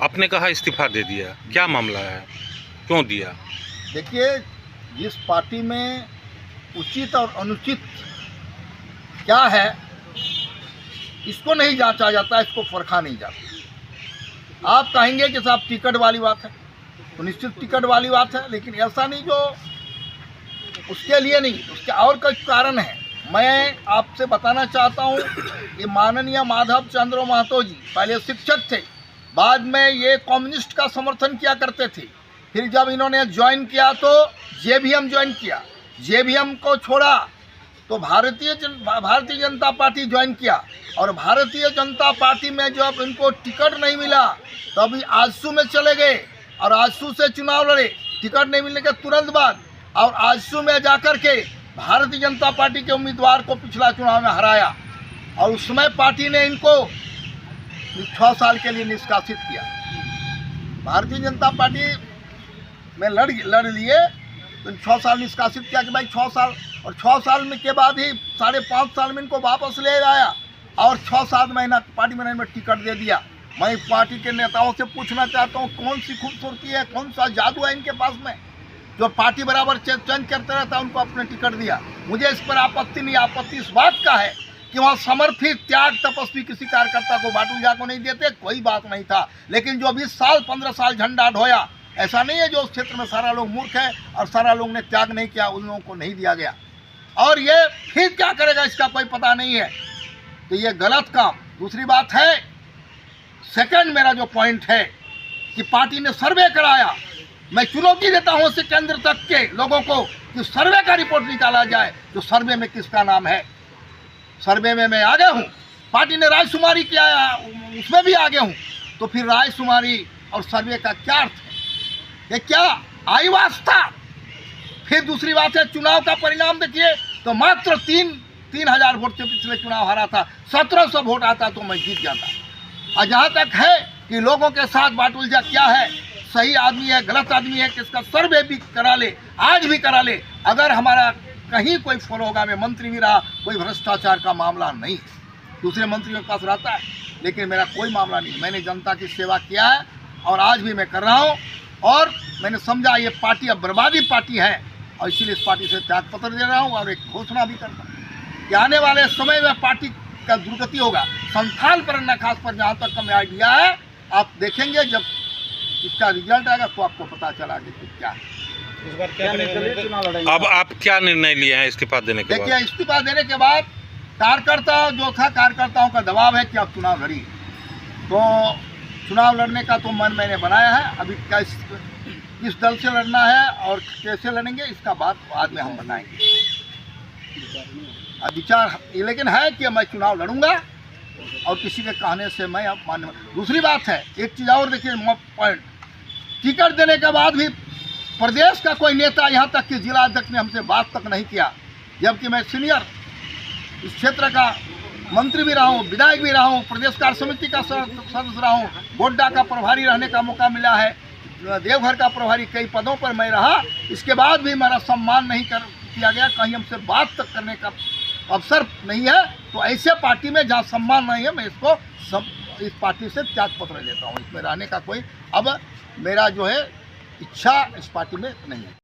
आपने कहा इस्तीफा दे दिया, क्या मामला है, क्यों दिया? देखिए, जिस पार्टी में उचित और अनुचित क्या है इसको नहीं जांचा जाता, इसको परखा नहीं जाता। आप कहेंगे कि साहब टिकट वाली बात है, तो निश्चित टिकट वाली बात है, लेकिन ऐसा नहीं जो उसके लिए नहीं, उसके और कुछ कारण है। मैं आपसे बताना चाहता हूँ कि माननीय माधव चंद्र महतो जी पहले शिक्षक थे, बाद में ये कम्युनिस्ट का समर्थन किया करते थे। फिर जब इन्होंने ज्वाइन किया तो जेवीएम ज्वाइन किया, जेवीएम को छोड़ा तो भारतीय जनता पार्टी ज्वाइन किया, और भारतीय जनता पार्टी में जब इनको टिकट नहीं मिला तो अभी आजसू में चले गए और आजसू से चुनाव लड़े, टिकट नहीं मिलने के तुरंत बाद, और आजसू में जाकर के भारतीय जनता पार्टी के उम्मीदवार को पिछला चुनाव में हराया, और उस समय पार्टी ने इनको 6 साल के लिए निष्कासित किया। भारतीय जनता पार्टी में लड़ लिए तो 6 साल निष्कासित किया कि भाई 6 साल, और 6 साल में के बाद ही 5.5 साल में इनको वापस ले आया और 6-7 महीना पार्टी मैनेजमेंट टिकट दे दिया। मैं पार्टी के नेताओं से पूछना चाहता हूँ, कौन सी खूबसूरती है, कौन सा जादू है इनके पास में, जो पार्टी बराबर चेंज करते रहता है, उनको अपने टिकट दिया। मुझे इस पर आपत्ति नहीं, आपत्ति इस बात का है कि वहाँ समर्पित त्याग तपस्वी किसी कार्यकर्ता को बाटूजा को नहीं देते, कोई बात नहीं था। लेकिन जो 20 साल 15 साल झंडा ढोया, ऐसा नहीं है जो उस क्षेत्र में सारा लोग मूर्ख है और सारा लोग ने त्याग नहीं किया, उन लोगों को नहीं दिया गया, और ये फिर क्या करेगा इसका कोई पता नहीं है, तो ये गलत काम। दूसरी बात है, सेकंड मेरा जो पॉइंट है कि पार्टी ने सर्वे कराया, मैं चुनौती देता हूँ से केंद्र तक के लोगों को कि सर्वे का रिपोर्ट निकाला जाए, जो सर्वे में किसका नाम है। सर्वे में मैं आगे हूँ, पार्टी ने रायशुमारी किया उसमें भी आगे हूँ, तो फिर रायशुमारी और सर्वे का क्या अर्थ है, ये क्या आई वास्ता। फिर दूसरी बात है, चुनाव का परिणाम देखिए तो मात्र 3,000 वोट से पिछले चुनाव हारा था, 1700 वोट आता तो मैं जीत जाता। और जहाँ तक है कि लोगों के साथ बाटुलजा क्या है, सही आदमी है गलत आदमी है, किसका सर्वे भी करा ले, आज भी करा ले, अगर हमारा कहीं कोई फॉलो होगा, मैं मंत्री भी रहा, कोई भ्रष्टाचार का मामला नहीं, दूसरे मंत्रियों के पास रहता है, लेकिन मेरा कोई मामला नहीं। मैंने जनता की सेवा किया है और आज भी मैं कर रहा हूँ, और मैंने समझा ये पार्टी अब बर्बादी पार्टी है, और इसीलिए इस पार्टी से त्यागपत्र दे रहा हूँ और एक घोषणा भी करता हूँ कि आने वाले समय में पार्टी का दुर्गति होगा। संथाल पर न खास पर जहाँ तक का मैं आइडिया है, आप देखेंगे जब इसका रिजल्ट आएगा तो आपको पता चला कि क्या है। इस बार क्या करेंगे? अब आप क्या निर्णय लिए हैं इस्तीफा देने के बाद? देखिए, इस्तीफा देने के बाद कार्यकर्ता जो था, कार्यकर्ताओं का दबाव है कि आप चुनाव लड़िए, तो चुनाव लड़ने का तो मन मैंने बनाया है। अभी किस दल से लड़ना है और कैसे लड़ेंगे इसका बात बाद में हम बताएंगे। विचार लेकिन है कि मैं चुनाव लड़ूंगा और किसी के कहने से मैं अब मान। दूसरी बात है, एक चीज़ और देखिए पॉइंट, टिकट देने के बाद भी प्रदेश का कोई नेता, यहाँ तक कि जिला अध्यक्ष ने हमसे बात तक नहीं किया, जबकि मैं सीनियर इस क्षेत्र का मंत्री भी रहा हूँ, विधायक भी रहा हूँ, प्रदेश कार्य समिति का सदस्य रहा हूँ, गोड्डा का प्रभारी रहने का मौका मिला है, देवघर का प्रभारी, कई पदों पर मैं रहा। इसके बाद भी मेरा सम्मान नहीं किया गया, कहीं हमसे बात तक करने का अवसर नहीं है। तो ऐसे पार्टी में जहाँ सम्मान नहीं है, मैं इस पार्टी से त्यागपत्र लेता हूँ। इसमें रहने का कोई अब मेरा जो है इच्छा इस पार्टी में नहीं है।